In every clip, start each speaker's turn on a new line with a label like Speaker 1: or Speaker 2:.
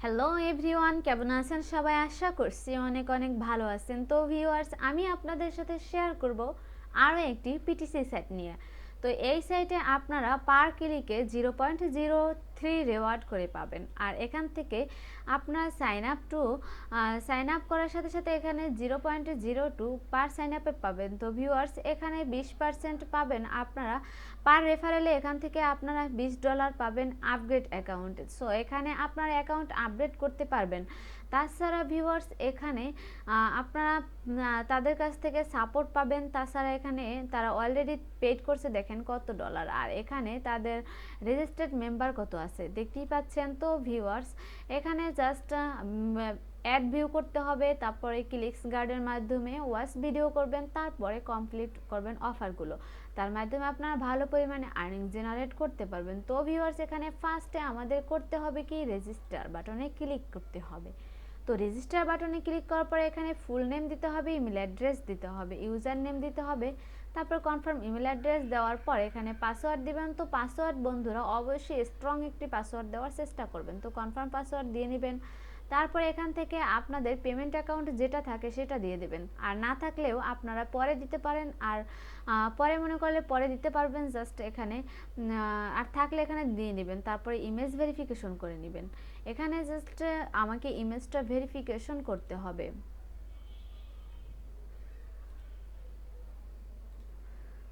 Speaker 1: Hello everyone, কেমন আছেন সবাই? আশা করছি অনেক অনেক ভালো আছেন। তো ভিউয়ার্স, আমি আপনাদের সাথে শেয়ার করব আরও একটি পিটিসি সাইট নিয়ে। তো এই সাইটে আপনারা পার ক্লিকে 0.03 রেওয়ার্ড করে পাবেন। আর এখান থেকে আপনার সাইন আপ করার সাথে সাথে এখানে 0.02 পার সাইন আপে পাবেন। তো ভিউয়ার্স, এখানে 20% পাবেন আপনারা পার রেফারেলে। এখান থেকে আপনারা $20 পাবেন আপগ্রেড অ্যাকাউন্টে। সো এখানে আপনার অ্যাকাউন্ট আপডেট করতে পারবেন। তাছাড়া ভিউয়ার্স, এখানে আপনারা তাদের কাছ থেকে সাপোর্ট পাবেন। তাছাড়া এখানে তারা অলরেডি পেড করছে, দেখেন কত ডলার। আর এখানে তাদের রেজিস্টার্ড মেম্বার কত আছে দেখতেই পাচ্ছেন। তো ভিউয়ার্স, এখানে জাস্ট অ্যাড ভিউ করতে হবে, তারপরে ক্লিকস গার্ডের মাধ্যমে ওয়াচ ভিডিও করবেন, তারপরে কমপ্লিট করবেন অফারগুলো। তার মাধ্যমে আপনারা ভালো পরিমাণে আর্নিং জেনারেট করতে পারবেন। তো ভিউয়ার্স, এখানে ফার্স্টে আমাদের করতে হবে কি, রেজিস্টার বাটনে ক্লিক করতে হবে। তো রেজিস্টার বাটনে ক্লিক করার পরে এখানে ফুল নেম দিতে হবে, ইমেল অ্যাড্রেস দিতে হবে, ইউজার নেম দিতে হবে, তারপর কনফার্ম ইমেল অ্যাড্রেস দেওয়ার পর এখানে পাসওয়ার্ড দিবেন। তো পাসওয়ার্ড বন্ধুরা অবশ্যই স্ট্রং একটি পাসওয়ার্ড দেওয়ার চেষ্টা করবেন। তো কনফার্ম পাসওয়ার্ড দিয়ে নেবেন। তারপরে এখান থেকে আপনাদের পেমেন্ট অ্যাকাউন্ট যেটা থাকে সেটা দিয়ে দেবেন। আর না থাকলেও আপনারা পরে দিতে পারেন। আর পরে মনে করলে পরে দিতে পারবেন, জাস্ট এখানে আর থাকলে এখানে দিয়ে নেবেন। তারপরে ইমেজ ভেরিফিকেশন করে নেবেন। এখানে জাস্ট আমাকে ইমেজটা ভেরিফিকেশন করতে হবে।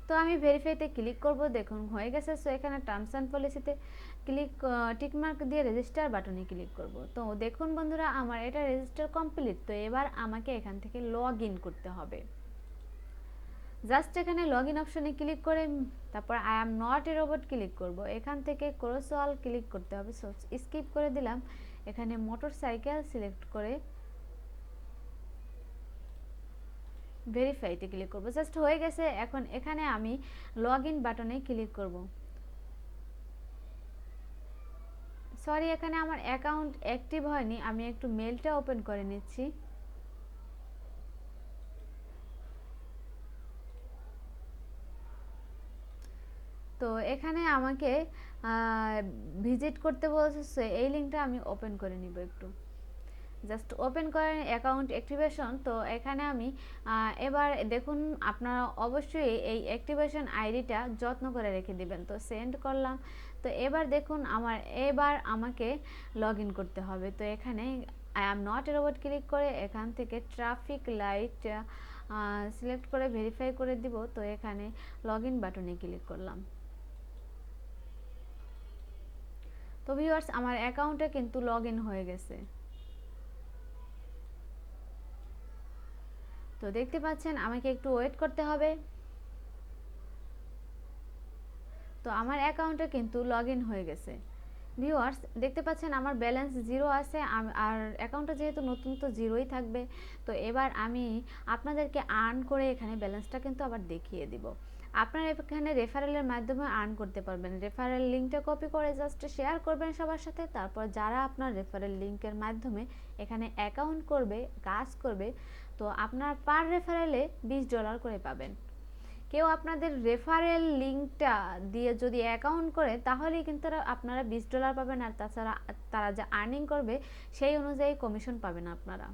Speaker 1: তো আমি ভেরিফাইতে ক্লিক করব, দেখুন হয়ে গেছে। সো এখানে টার্মস অ্যান্ড পলিসিতে ক্লিক টিকমার্ক দিয়ে রেজিস্টার বাটনে ক্লিক করব। তো দেখুন বন্ধুরা, আমার এটা রেজিস্টার কমপ্লিট। তো এবার আমাকে এখান থেকে লগ ইন করতে হবে। জাস্ট এখানে লগ ইন অপশনে ক্লিক করে তারপর I am not a robot click করব। এখান থেকে ক্রস অল ক্লিক করতে হবে। সো স্কিপ করে দিলাম। এখানে মোটর সাইকেল সিলেক্ট করে ভেরিফাইতে ক্লিক করব। জাস্ট হয়ে গেছে। এখন এখানে আমি লগ ইন বাটনে ক্লিক করব। সরি, এখানে আমার অ্যাকাউন্ট অ্যাক্টিভ হয়নি, আমি একটু মেলটা ওপেন করে নিচ্ছি। তো এখানে আমাকে ভিজিট করতে বলছে, এই লিঙ্কটা আমি ওপেন করে নিব একটু। জাস্ট ওপেন করেন অ্যাকাউন্ট অ্যাক্টিভেশন। তো এখানে আমি এবার দেখুন, আপনারা অবশ্যই এই অ্যাক্টিভেশন আইডিটা যত্ন করে রেখে দিবেন। তো সেন্ড করলাম। তো এবার দেখুন এবার আমাকে লগ ইন করতে হবে। তো এখানে I am not a robot click করে এখান থেকে ট্রাফিক লাইট সিলেক্ট করে ভেরিফাই করে দিব। তো এখানে লগ ইন বাটনে ক্লিক করলাম। তো ভিউয়ার্স, আমার অ্যাকাউন্টে কিন্তু লগ ইন হয়ে গেছে। তো দেখতে পাচ্ছেন আমাকে একটু ওয়েট করতে হবে। তো আমার অ্যাকাউন্টে কিন্তু লগ ইন হয়ে গেছে। ভিউয়ার্স, দেখতে পাচ্ছেন আমার ব্যালেন্স 0 আছে। আর অ্যাকাউন্টে যেহেতু নতুন, তো 0ই থাকবে। তো এবার আমি আপনাদেরকে আর্ন করে এখানে ব্যালেন্সটা কিন্তু আবার দেখিয়ে দিব। আপনারা এখানে রেফারেলের মাধ্যমে আর্ন করতে পারবেন। রেফারেল লিঙ্কটা কপি করে জাস্ট শেয়ার করবেন সবার সাথে। তারপর যারা আপনার রেফারেল লিঙ্কের মাধ্যমে এখানে অ্যাকাউন্ট করবে, কাজ করবে, তো আপনার পার রেফারেলে $20 করে পাবেন। কেউ আপনাদের রেফারেল লিঙ্কটা দিয়ে যদি অ্যাকাউন্ট করে, তাহলেই কিন্তু আপনারা $20 পাবেন। আর তাছাড়া তারা যা আর্নিং করবে সেই অনুযায়ী কমিশন পাবেন আপনারা।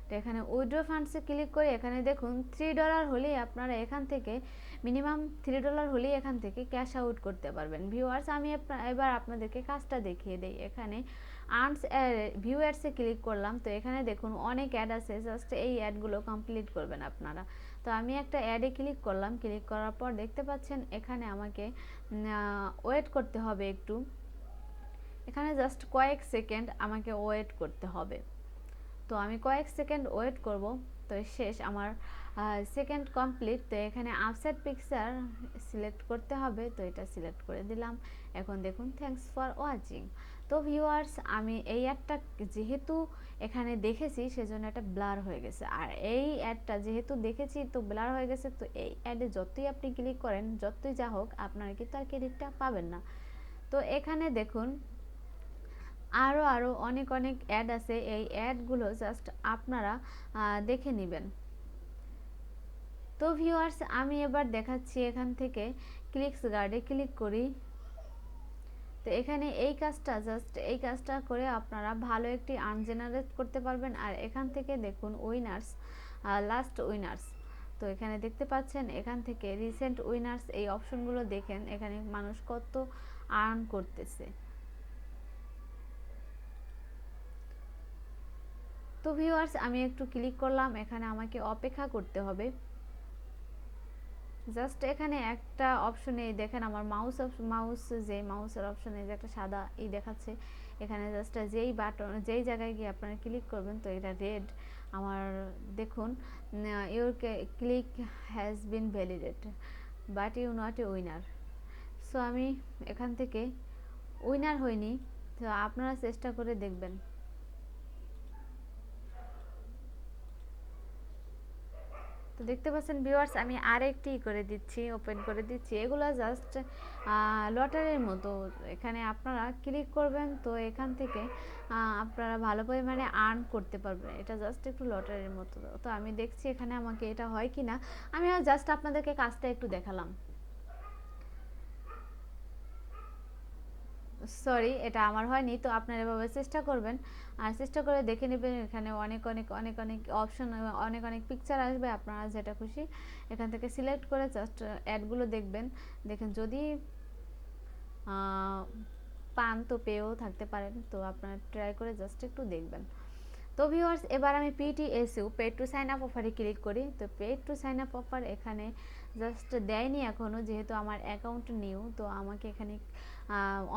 Speaker 1: তো এখানে উইথড্র ফান্ডসে ক্লিক করে এখানে দেখুন $3 হলেই আপনারা এখান থেকে মিনিমাম $3 হলেই এখান থেকে ক্যাশ আউট করতে পারবেন। ভিউয়ার্স, আমি এবার আপনাদেরকে কাজটা দেখিয়ে দিই। এখানে আর্নস ভিউ অ্যাডসে ক্লিক করলাম। তো এখানে দেখুন অনেক অ্যাড আছে, জাস্ট এই অ্যাডগুলো কমপ্লিট করবেন আপনারা। তো আমি একটা অ্যাডে ক্লিক করলাম। ক্লিক করার পর দেখতে পাচ্ছেন এখানে আমাকে ওয়েট করতে হবে একটু। এখানে জাস্ট কয়েক সেকেন্ড আমাকে ওয়েট করতে হবে। তো আমি কয়েক সেকেন্ড ওয়েট করব। তো শেষ আমার সেকেন্ড কমপ্লিট। তো এখানে আপসাইড পিকচার সিলেক্ট করতে হবে। তো এটা সিলেক্ট করে দিলাম। এখন দেখুন থ্যাঙ্কস ফর ওয়াচিং। তো ভিউয়ার্স, আমি এই অ্যাডটা যেহেতু এখানে দেখেছি সেজন্য এটা ব্লার হয়ে গেছে। আর এই অ্যাডটা যেহেতু দেখেছি তো ব্লার হয়ে গেছে। তো এই অ্যাডে যতই আপনি ক্লিক করেন, যতই যা হোক, আপনারা কিন্তু আর ক্রেডিটটা পাবেন না। তো এখানে দেখুন আরও অনেক অনেক অ্যাড আছে। এই অ্যাডগুলো জাস্ট আপনারা দেখে নেবেন। তো ভিউয়ার্স, আমি এবার দেখাচ্ছি এখান থেকে ক্লিকস গার্ডে ক্লিক করি। তো এখানে এই কাজটা করে আপনারা ভালো একটি আর্ন জেনারেট করতে পারবেন। আর এখান থেকে দেখুন উইনার্স, লাস্ট উইনার্স, তো এখানে দেখতে পাচ্ছেন এখান থেকে রিসেন্ট উইনার্স, এই অপশনগুলো দেখেন এখানে মানুষ কত আর্ন করতেছে। তো ভিউয়ার্স আমি একটু ক্লিক করলাম, এখানে আমাকে অপেক্ষা করতে হবে। জাস্ট এখানে একটা অপশনে দেখেন আমার মাউসের অপশনে যে একটা সাদা দেখাচ্ছে, এখানে জাস্ট যেই জায়গায় গিয়ে আপনারা ক্লিক করবেন তো এটা রেড আমার দেখুন your click has been validate but you not a winner. So আমি এখান থেকে উইনার হইনি, তো আপনারা চেষ্টা করে দেখবেন। তো দেখতে পাচ্ছেন ভিউয়ার্স আমি আরেকটি করে দিচ্ছি, ওপেন করে দিচ্ছি। এগুলো জাস্ট লটারির মতো, এখানে আপনারা ক্লিক করবেন তো এখান থেকে আপনারা ভালো পরিমাণে আর্ন করতে পারবেন। এটা জাস্ট একটু লটারির মতো। তো আমি দেখছি এখানে আমাকে এটা হয় কি না, আমি জাস্ট আপনাদেরকে কাজটা একটু দেখালাম। সরি, এটা আমার হয়নি। তো আপনারা এভাবে চেষ্টা করবেন, আর চেষ্টা করে দেখে নেবেন। এখানে অনেক অনেক অনেক অনেক অপশন, অনেক অনেক পিকচার আসবে, আপনারা যেটা খুশি এখান থেকে সিলেক্ট করে জাস্ট অ্যাডগুলো দেখবেন। দেখেন যদি পান তো পেয়েও থাকতে পারেন, তো আপনারা ট্রাই করে জাস্ট একটু দেখবেন। তো ভিউয়ার্স এবার আমি PTSU paid to sign up অফারে ক্লিক করি। তো paid to sign up offer এখানে জাস্ট দেয়নি এখনও, যেহেতু আমার অ্যাকাউন্ট নিউ। তো আমাকে এখানে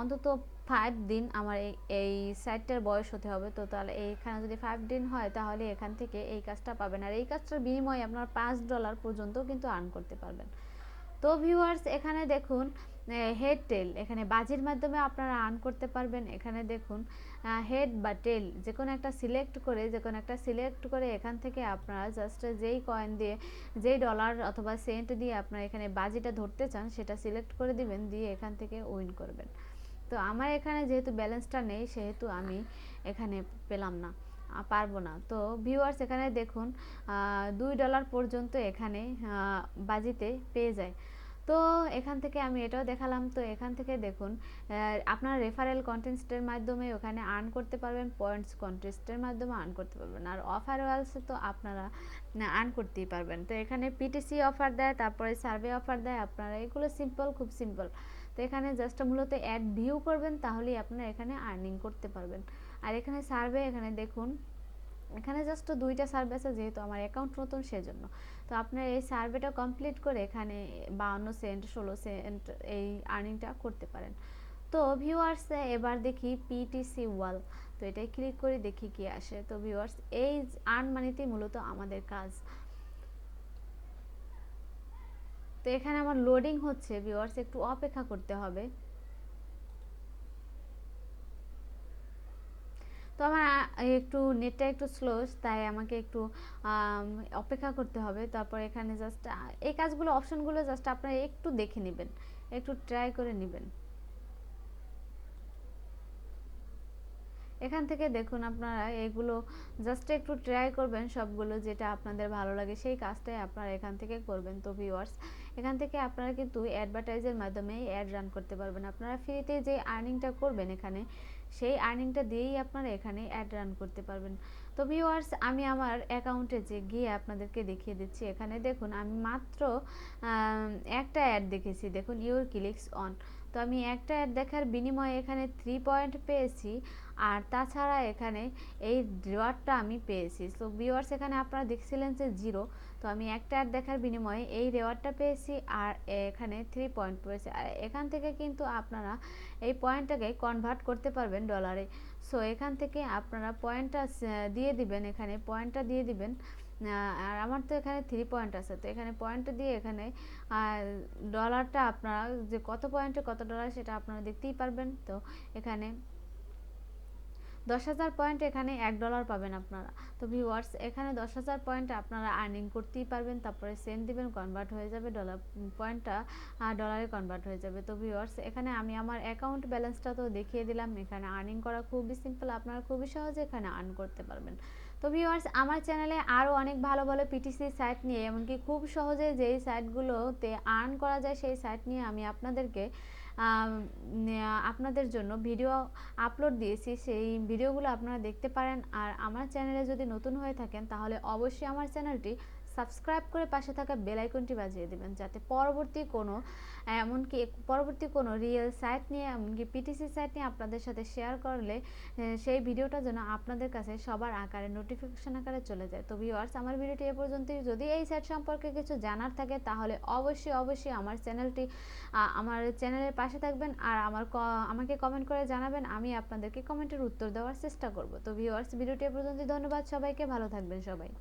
Speaker 1: অন্তত 5 দিন আমার এই সাইটটার বয়স হতে হবে। তো তাহলে এইখানে যদি 5 দিন হয় তাহলে এখান থেকে এই কাজটা পাবেন। আর এই কাজটার বিনিময়ে আপনার $5 পর্যন্ত কিন্তু আর্ন করতে পারবেন। তো ভিউয়ার্স এখানে দেখুন হেড টেল, এখানে বাজির মাধ্যমে আপনারা আর্ন করতে পারবেন। এখানে দেখুন হেড বা টেল যে কোনো একটা সিলেক্ট করে এখান থেকে আপনারা জাস্ট যেই কয়েন দিয়ে, যেই ডলার অথবা সেন্ট দিয়ে আপনারা এখানে বাজিটা ধরতে চান সেটা সিলেক্ট করে দিবেন, দিয়ে এখান থেকে উইন করবেন। তো আমার এখানে যেহেতু ব্যালেন্সটা নেই সেহেতু আমি এখানে পেলাম না, পারবো না। তো ভিউয়ার্স এখানে দেখুন $2 পর্যন্ত এখানে বাজিতে পেয়ে যায়। তো এখান থেকে আমি এটাও দেখালাম। তো এখান থেকে দেখুন আপনার রেফারেল কন্টেস্টের মাধ্যমে ওখানে আর্ন করতে পারবেন, পয়েন্টস কন্টেস্টের মাধ্যমে আর্ন করতে পারবেন, আর অফার ওয়ালসে তো আপনারা আর্ন করতেই পারবেন। তো এখানে PTC অফার দেয়, তারপরে সার্ভে অফার দেয়, আপনারা এগুলো সিম্পল, খুব সিম্পল। তো এখানে জাস্ট মূলত অ্যাড ভিউ করবেন, তাহলেই আপনারা এখানে আর্নিং করতে পারবেন। আর এখানে সার্ভে, এখানে দেখুন এখানে জাস্ট 2টা সার্ভে আছে, যেহেতু আমার অ্যাকাউন্ট নতুন সেজন্য। তো আপনার এই সার্ভেটা কমপ্লিট করে এখানে 52 সেন্ট 16 সেন্ট এই আর্নিংটা করতে পারেন। তো ভিউয়ার্স এবার দেখি PTC ওয়াল, তো এটাই ক্লিক করে দেখি কি আসে। তো ভিউয়ার্স এই আর্ন মানিতেই মূলত আমাদের কাজ। তো এখানে আমার লোডিং হচ্ছে ভিউয়ার্স, একটু অপেক্ষা করতে হবে। তো আমার একটু নেটটা একটু স্লো, তাই আমাকে একটু অপেক্ষা করতে হবে। তারপর এখানে জাস্ট এই কাজগুলো, অপশনগুলো জাস্ট আপনারা একটু দেখে নেবেন, একটু ট্রাই করে নেবেন। এখান থেকে দেখুন আপনারা এগুলো জাস্ট একটু ট্রাই করবেন, সবগুলো যেটা আপনাদের ভালো লাগে সেই কাজটাই আপনারা এখান থেকে করবেন। তো ভিউয়ার্স এখান থেকে আপনারা কিন্তু অ্যাডভার্টাইজের মাধ্যমে অ্যাড রান করতে পারবেন। আপনারা ফ্রিতে যে আর্নিংটা করবেন এখানে, সেই আর্নিংটা দিয়েই আপনারা এখানে অ্যাড রান করতে পারবেন। তো ভিউয়ার্স আমি আমার অ্যাকাউন্টে যে গিয়ে আপনাদেরকে দেখিয়ে দিচ্ছি। এখানে দেখুন আমি মাত্র একটা অ্যাড দেখেছি, দেখুন ইউর ক্লিকস অন। তো আমি একটা অ্যাড দেখার বিনিময়ে এখানে 3 পয়েন্ট পেয়েছি, আর তাছাড়া এখানে এই রিওয়ার্ডটা আমি পেয়েছি। সো ভিউয়ার্স এখানে আপনারা দেখছিলেন যে 0, তো আমি একটা অ্যাড দেখার বিনিময়ে এই রিওয়ার্ডটা পেয়েছি, আর এখানে 3 পয়েন্ট পেয়েছি। আর এখান থেকে কিন্তু আপনারা এই পয়েন্টটাকে কনভার্ট করতে পারবেন ডলারে। সো এখান থেকে আপনারা পয়েন্টটা দিয়ে দিবেন, এখানে পয়েন্টটা দিয়ে দিবেন। আর আমার তো এখানে 3 পয়েন্ট আছে, তো এখানে পয়েন্ট দিয়ে এখানে ডলারটা আপনারা যে কত পয়েন্টে কত ডলার সেটা আপনারা দেখতেই পারবেন। তো এখানে 10,000 পয়েন্ট, এখানে $1 পাবেন আপনারা। তো ভিউয়ার্স এখানে 10,000 পয়েন্ট আপনারা আর্নিং করতেই পারবেন, তারপরে সেন্ট দিবেন, কনভার্ট হয়ে যাবে ডলার, পয়েন্টটা ডলারে কনভার্ট হয়ে যাবে। তো ভিউয়ার্স এখানে আমি আমার অ্যাকাউন্ট ব্যালেন্সটা তো দেখিয়ে দিলাম। এখানে আর্নিং করা খুবই সিম্পল, আপনারা খুবই সহজে এখানে আর্ন করতে পারবেন। তো ভিউয়ার্স আমার চ্যানেলে আরও অনেক ভালো ভালো পিটিসি সাইট নিয়ে, এমনকি খুব সহজে যেই সাইটগুলোতে আর্ন করা যায় সেই সাইট নিয়ে আমি আপনাদেরকে আপনাদের জন্য ভিডিও আপলোড দিয়েছি, সেই ভিডিওগুলো আপনারা দেখতে পারেন। আর আমার চ্যানেলে যদি নতুন হয়ে থাকেন তাহলে অবশ্যই আমার চ্যানেলটি সাবস্ক্রাইব করে পাশে থাকা বেল আইকনটি বাজিয়ে দেবেন, যাতে পরবর্তী কোনো রিয়েল সাইট নিয়ে, এমনকি পিটিসি সাইট নিয়ে আপনাদের সাথে শেয়ার করলে সেই ভিডিওটা যেন আপনাদের কাছে সবার আকারে নোটিফিকেশন আকারে চলে যায়। তো ভিউয়ার্স, আমার ভিডিওটি এ পর্যন্তই। যদি এই সাইট সম্পর্কে কিছু জানার থাকে তাহলে অবশ্যই আমার চ্যানেলের পাশে থাকবেন আর আমাকে কমেন্ট করে জানাবেন। আমি আপনাদেরকে কমেন্টের উত্তর দেওয়ার চেষ্টা করব। তো ভিউয়ার্স, ভিডিওটি এ পর্যন্তই। ধন্যবাদ সবাইকে, ভালো থাকবেন সবাই।